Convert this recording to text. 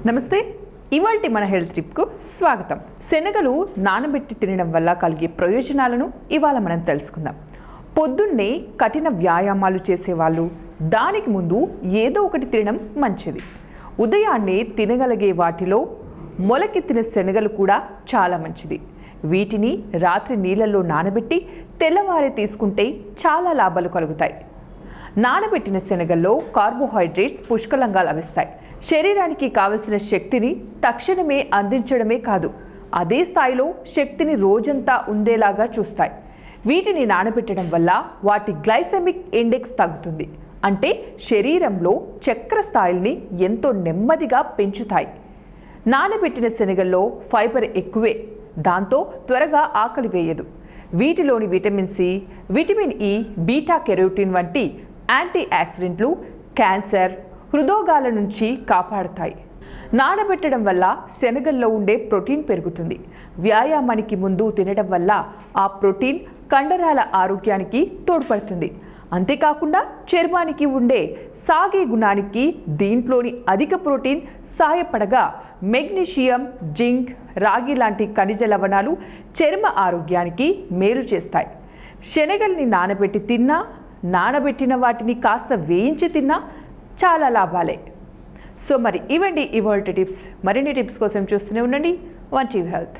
నమస్తే. ఇవాల్టి మన హెల్త్ టిప్కు స్వాగతం. శనగలు నానబెట్టి తినడం వల్ల కలిగే ప్రయోజనాలను ఇవాళ మనం తెలుసుకుందాం. పొద్దున్నే కఠిన వ్యాయామాలు చేసేవాళ్ళు దానికి ముందు ఏదో ఒకటి తినడం మంచిది. ఉదయాన్నే తినగలిగే వాటిలో మొలకెత్తిన శనగలు కూడా చాలా మంచిది. వీటిని రాత్రి నీళ్ళల్లో నానబెట్టి తెల్లవారే తీసుకుంటే చాలా లాభాలు కలుగుతాయి. నానబెట్టిన శనగల్లో కార్బోహైడ్రేట్స్ పుష్కలంగా లభిస్తాయి. శరీరానికి కావలసిన శక్తిని తక్షణమే అందించడమే కాదు, అదే స్థాయిలో శక్తిని రోజంతా ఉండేలాగా చూస్తాయి. వీటిని నానబెట్టడం వల్ల వాటి గ్లైసెమిక్ ఇండెక్స్ తగ్గుతుంది, అంటే శరీరంలో చక్కెర స్థాయిల్ని ఎంతో నెమ్మదిగా పెంచుతాయి. నానబెట్టిన శనగల్లో ఫైబర్ ఎక్కువే, దాంతో త్వరగా ఆకలి వేయదు. వీటిలోని vitamin C, vitamin E, beta carotene వంటి యాంటీ ఆక్సిడెంట్లు క్యాన్సర్, హృదోగాల నుంచి కాపాడుతాయి. నానబెట్టడం వల్ల శనగల్లో ఉండే ప్రోటీన్ పెరుగుతుంది. వ్యాయామానికి ముందు తినడం వల్ల ఆ ప్రోటీన్ కండరాల ఆరోగ్యానికి తోడ్పడుతుంది. అంతేకాకుండా చర్మానికి ఉండే సాగే గుణానికి దీంట్లోని అధిక ప్రోటీన్ సాయపడగా మెగ్నీషియం, జింక్, రాగి లాంటి ఖనిజ లవణాలు చర్మ ఆరోగ్యానికి మేలు చేస్తాయి. శనగల్ని నానబెట్టి తిన్నా, నానబెట్టిన వాటిని కాస్త వేయించి తిన్నా చాలా లాభాలే. సో మరి ఇవండి ఇవాల్టి టిప్స్. మరిన్ని టిప్స్ కోసం చూస్తూనే ఉండండి వన్ టీవీ హెల్త్.